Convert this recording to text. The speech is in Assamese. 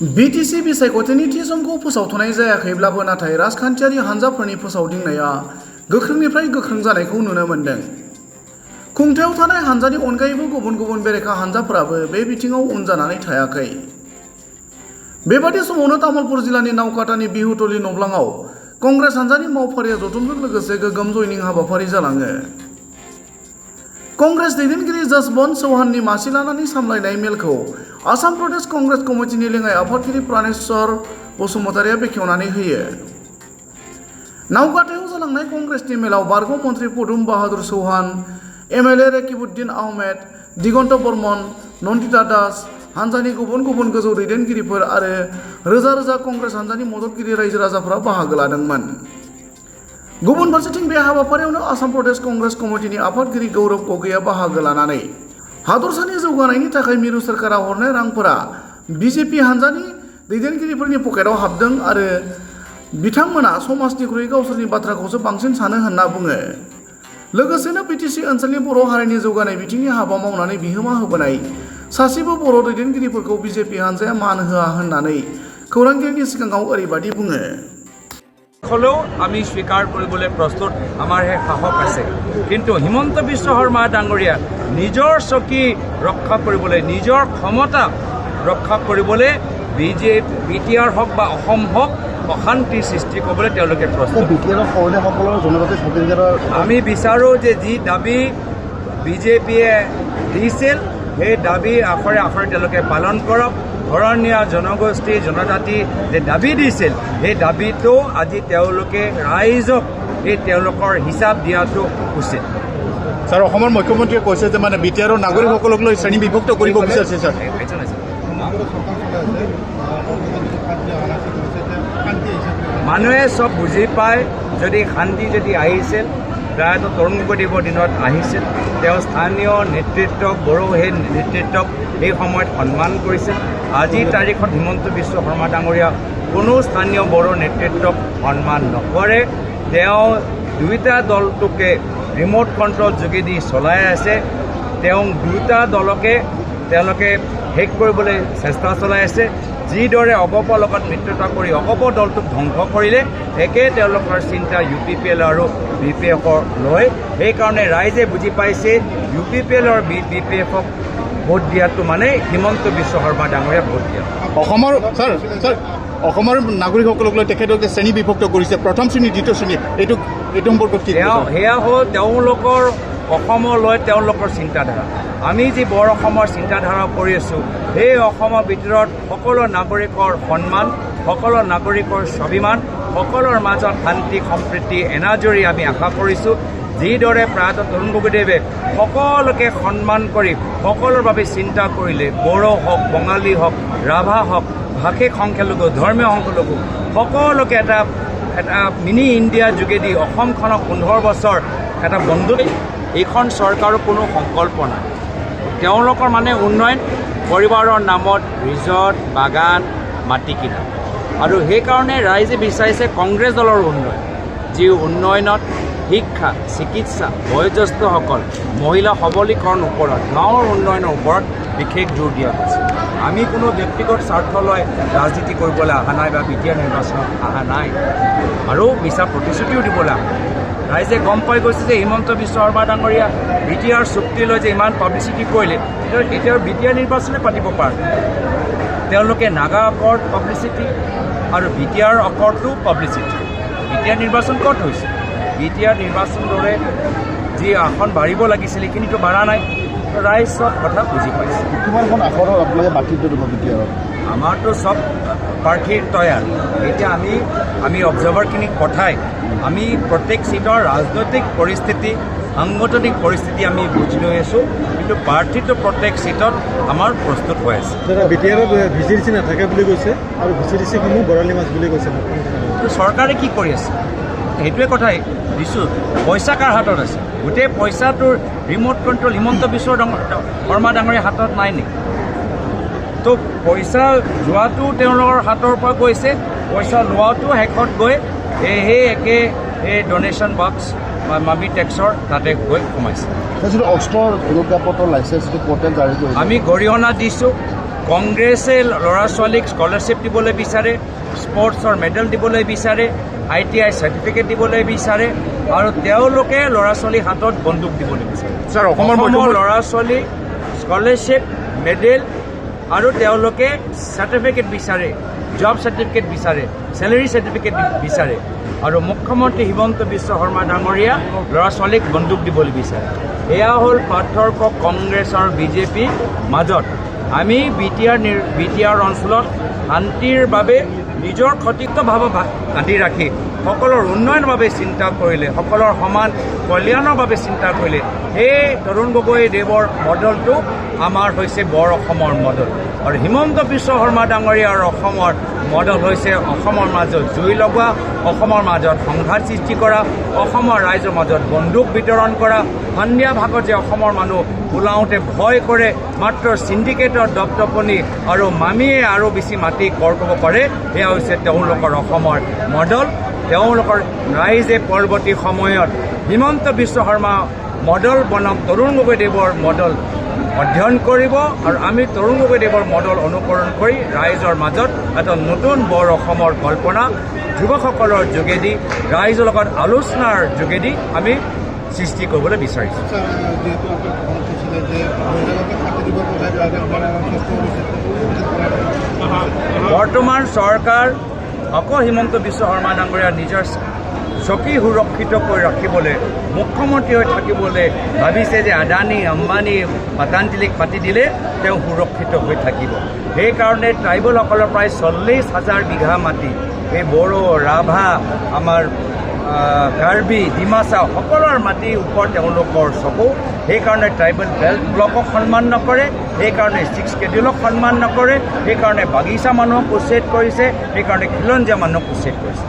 BTC बिसायख'थिनि थि समखौ फोसावथ'नाय जायाखैब्लाबो नाथाय राजखान्थियारि हान्जाफोरनि फोसावदिंनाया गोख्रोंनिफ्राय गोख्रों जानायखौ नुनो मोन्दों। खुंथायाव थानाय हान्जानि अनगायैबो गुबुन गुबुन बेरेखा हान्जाफोराबो बे बिथिङाव उन जानानै थायाखै। बेबादि समावनो तामुलपुर जिल्लानि नावकाटानि बिहुतली नब्लाङाव कंग्रेस हान्जानि मावफारिया जथुमजों लोगोसे गोगोम जयनिं हाबाफारि जालाङो। कंग्रेस दैदेनगिरि जसवंत चौहाननि मासि लानानै सामलायनाय मेलखौ आसाम प्रदेश कंग्रेस कमिटिनि लेङाइ आफादगिरि प्राणेश्वर बसुमतारिया बेखेवनानै होयो। नावकाटायाव जालांनाय कंग्रेसनि मेलाव बारग' मन्त्रि पदुम बाहादुर चौहान, MLA रेकिबुद्दिन आहमेद, दिगन्त बर्मन, नन्दिता दास, हान्जानि गुबुन गुबुन गोजौ दैदेनगिरिफोर आरो रोजा रोजा कंग्रेस हान्जानि मददगिरि रायजो राजाफोरा बाहागो लादोंमोन। गुबुन फारसेथिं बे हाबाफारियावनो आसाम प्रदेश कंग्रेस कमिटिनि आफादगिरि गौरब गगैया बाहागो लानानै हादरसानि जौगानायनि थाखाय मिरु सोरखारा हरनाय रांफोरा BJP हान्जानि दैदेनगिरिफोरनि पकेटाव हाबदों आरो बिथांमोना समाजनिख्रुइ गावसोरनि बाथ्राखौसो बांसिन सानो होनना बुङो। लोगोसेनो BTC ओनसोलनि बर' हारिनि जौगानाय बिथिंनि हाबा मावनानै बिहोमा होबोनाय सासेबो बर' दैदेनगिरिफोरखौ BJP हान्जाया मान होआ होननानै खौरांगिरिनि सिगाङाव ओरैबादि बुङो। হলেও আমি স্বীকাৰ কৰিবলৈ প্ৰস্তুত, আমাৰ হে সাহস আছে। কিন্তু হিমন্ত বিশ্ব শৰ্মা ডাঙৰীয়া নিজৰ চকী ৰক্ষা কৰিবলৈ, নিজৰ ক্ষমতা ৰক্ষা কৰিবলৈ BTR হওক বা অসম হওক অশান্তি সৃষ্টি কৰিবলৈ তেওঁলোকে প্ৰস্তুত। আমি বিচাৰোঁ যে যি দাবী BJPয়ে দিছিল সেই দাবী আখৰে আখৰে তেওঁলোকে পালন কৰক। ধৰণীয়া জনগোষ্ঠী জনজাতি যে দাবী দিছিল সেই দাবীটো আজি তেওঁলোকে ৰাইজক এই তেওঁলোকৰ হিচাপ দিয়াটো উচিত। ছাৰ, অসমৰ মুখ্যমন্ত্ৰীয়ে কৈছে যে মানে BTR নাগৰিকসকলক লৈ শ্ৰেণী বিভক্ত কৰিব বিচাৰিছে। ছাৰ, মানুহে চব বুজি পায় যদি শান্তি যদি আহিছিল, প্ৰায়তো তৰুণ গগৈদেৱৰ দিনত আহিছিল, তেওঁ স্থানীয় নেতৃত্বক বড়ো সেই নেতৃত্বক সেই সময়ত সন্মান কৰিছিল। আজিৰ তাৰিখত হিমন্ত বিশ্ব শৰ্মা ডাঙৰীয়া কোনো স্থানীয় বড়ো নেতৃত্বক সন্মান নকৰে। তেওঁ দুয়োটা দলটোকে ৰিম'ট কণ্ট্ৰল যোগেদি চলাই আছে। তেওঁ দুয়োটা দলকে তেওঁলোকে শেষ কৰিবলৈ চেষ্টা চলাই আছে। যিদৰে অগপ লগত মিত্ৰতা কৰি অগপ দলটোক ধ্বংস কৰিলে, একে তেওঁলোকৰ চিন্তা UPPL আৰু BPFক লৈ। সেইকাৰণে ৰাইজে বুজি পাইছে UPPL আৰু BPFক ভোট দিয়াটো মানে হিমন্ত বিশ্ব শৰ্মা ডাঙৰীয়া ভোট দিয়া। অসমৰ নাগৰিকসকলক লৈ তেখেতক শ্ৰেণী বিভক্ত কৰিছে, প্ৰথম শ্ৰেণী দ্বিতীয় শ্ৰেণী, এইটো সম্পৰ্কত কি? সেয়া হ'ল তেওঁলোকৰ অসমলৈ তেওঁলোকৰ চিন্তাধাৰা। আমি যি বৰ অসমৰ চিন্তাধাৰা কৰি আছোঁ, সেই অসমৰ ভিতৰত সকলো নাগৰিকৰ সন্মান, সকলো নাগৰিকৰ স্বাভিমান, সকলোৰ মাজত শান্তি সম্প্ৰীতি এনাজৰি আমি আশা কৰিছোঁ। যিদৰে প্ৰায়ত তৰুণ গগৈদেৱে সকলোকে সন্মান কৰি সকলোৰ বাবে চিন্তা কৰিলে, বড়ো হওক, বঙালী হওক, ৰাভা হওক, ভাষিক সংখ্যালঘু, ধৰ্মীয় সংখ্যালঘু সকলোকে এটা মিনি ইণ্ডিয়াৰ যোগেদি অসমখনক 15 বছৰ এটা বন্ধু। এইখন চৰকাৰৰ কোনো সংকল্প নাই। তেওঁলোকৰ মানে উন্নয়ন পৰিবাৰৰ নামত ৰিজৰ্ট, বাগান, মাটি কিনা। আৰু সেইকাৰণে ৰাইজে বিচাৰিছে কংগ্ৰেছ দলৰ উন্নয়ন, যি উন্নয়নত শিক্ষা, চিকিৎসা, বয়োজ্যেষ্ঠসকল, মহিলা সবলীকৰণ ওপৰত, গাঁৱৰ উন্নয়নৰ ওপৰত বিশেষ জোৰ দিয়া হৈছে। আমি কোনো ব্যক্তিগত স্বাৰ্থ লৈ ৰাজনীতি কৰিবলৈ অহা নাই বা BTR নিৰ্বাচনত অহা নাই আৰু মিছা প্ৰতিশ্ৰুতিও দিবলৈ অহা নাই। ৰাইজে গম পাই গৈছে যে হিমন্ত বিশ্ব শৰ্মা ডাঙৰীয়া BTR চুক্তি লৈ যে ইমান পাব্লিচিটি কৰিলে, এতিয়া BTR নিৰ্বাচনে পাতিব পাৰে। তেওঁলোকে নাগা অকৰ্ড পাব্লিচিটি আৰু BTR অকৰ্ডটো পাব্লিচিটি। BTR নিৰ্বাচন ক'ত হৈছে? BTR নিৰ্বাচন দৰে যি আসন বাঢ়িব লাগিছিল সেইখিনিতো বাঢ়া নাই। ৰাইজ চব কথা বুজি পাইছে। কিমানখন আসনৰ আপোনালোকে বাতিল কৰিব BTR? আমাৰতো চব প্ৰাৰ্থীৰ তৈয়াৰ। এতিয়া আমি অবজাৰ্ভাৰখিনিক পঠাই আমি প্ৰত্যেক চিটৰ ৰাজনৈতিক পৰিস্থিতি, সাংগঠনিক পৰিস্থিতি আমি বুজি লৈ আছোঁ, কিন্তু প্ৰাৰ্থীটো প্ৰত্যেক চিটত আমাৰ প্ৰস্তুত হৈ আছে। BTRত VCDC নাথাকে বুলি কৈছে আৰু VCDCসমূহ বৰালি মাছ বুলি কৈছে। চৰকাৰে কি কৰি আছে সেইটোৱে কথাই দিছোঁ। পইচা কাৰ হাতত আছে? গোটেই পইচাটোৰ ৰিম'ট কণ্ট্ৰল হিমন্ত বিশ্ব শৰ্মা ডাঙৰীয়াৰ হাতত নাই নেকি? তো পইচা যোৱাটো তেওঁলোকৰ হাতৰ পৰা গৈছে, পইচা লোৱাটো শেষত গৈ সেই একে এই ডনেশ্যন বক্স বা মামি টেক্সৰ তাতে গৈ সোমাইছে। অস্ত্ৰৰ লাইচেঞ্চটো পৰ্টেল জাৰি কৰিছে। আমি গৰিহণা দিছোঁ কংগ্ৰেছে ল'ৰা ছোৱালীক স্কলাৰশ্বিপ দিবলৈ বিচাৰে, স্পৰ্টছৰ মেডেল দিবলৈ বিচাৰে, ITI চাৰ্টিফিকেট দিবলৈ বিচাৰে আৰু তেওঁলোকে ল'ৰা ছোৱালীৰ হাতত বন্দুক দিবলৈ বিচাৰে। ছাৰ অসমৰ ল'ৰা ছোৱালী স্কলাৰশ্বিপ, মেডেল আৰু তেওঁলোকে চাৰ্টিফিকেট বিচাৰে, জব চাৰ্টিফিকেট বিচাৰে, চেলেৰী চাৰ্টিফিকেট বিচাৰে আৰু মুখ্যমন্ত্ৰী হিমন্ত বিশ্ব শৰ্মা ডাঙৰীয়া ল'ৰা ছোৱালীক বন্দুক দিবলৈ বিচাৰে। এয়া হ'ল পাৰ্থক্য কংগ্ৰেছ আৰু বিজেপিৰ মাজত। আমি বিটিআৰ অঞ্চলত শান্তিৰ বাবে নিজৰ সতীৰ্থভাৱ বান্ধি ৰাখি সকলৰ উন্নয়নৰ বাবে চিন্তা কৰিলে, সকলৰ সমান কল্যাণৰ বাবে চিন্তা কৰিলে সেই তৰুণ গগৈদেৱৰ মডেলটো আমাৰ হৈছে বৰ অসমৰ মডেল আৰু হিমন্ত বিশ্ব শৰ্মা ডাঙৰীয়াৰ অসমৰ মডেল হৈছে অসমৰ মাজত জুই লগোৱা, অসমৰ মাজত সংঘাত সৃষ্টি কৰা, অসমৰ ৰাইজৰ মাজত বন্দুক বিতৰণ কৰা, সন্ধিয়া ভাগত যে অসমৰ মানুহ ওলাওঁতে ভয় কৰে, মাত্ৰ চিণ্ডিকেটৰ দপদপনি আৰু মামীয়ে আৰু বেছি মাটি কৰ কৰিব পাৰে, সেয়া হৈছে তেওঁলোকৰ অসমৰ মডেল। তেওঁলোকৰ ৰাইজে পৰৱৰ্তী সময়ত হিমন্ত বিশ্ব শৰ্মা মডেল বনাম তৰুণ গগৈদেৱৰ মডেল অধ্যয়ন কৰিব আৰু আমি তৰুণ গগৈদেৱৰ মডেল অনুকৰণ কৰি ৰাইজৰ মাজত এটা নতুন বৰ অসমৰ কল্পনা যুৱকসকলৰ যোগেদি ৰাইজৰ লগত আলোচনাৰ যোগেদি আমি সৃষ্টি কৰিবলৈ বিচাৰিছোঁ। বৰ্তমান চৰকাৰ আকৌ হিমন্ত বিশ্ব শৰ্মা ডাঙৰীয়া নিজৰ চকী সুৰক্ষিত কৰি ৰাখিবলৈ, মুখ্যমন্ত্ৰী হৈ থাকিবলৈ ভাবিছে যে আদানী, আম্বানী, পতঞ্জলীক পাতি দিলে তেওঁ সুৰক্ষিত হৈ থাকিব। সেইকাৰণে ট্ৰাইবেলসকলৰ প্ৰায় 40,000 বিঘা মাটি এই বড়ো, ৰাভা, আমাৰ কাৰ্বি, ডিমাচা সকলৰ মাটিৰ ওপৰত তেওঁলোকৰ চকু। সেইকাৰণে ট্ৰাইবেল বেল্ট ব্লকক সন্মান নকৰে, সেইকাৰণে 6 শ্বেডিউলক সন্মান নকৰে, সেইকাৰণে বাগিচা মানুহক উচ্ছেদ কৰিছে, সেইকাৰণে খিলঞ্জীয়া মানুহক উচ্ছেদ কৰিছে।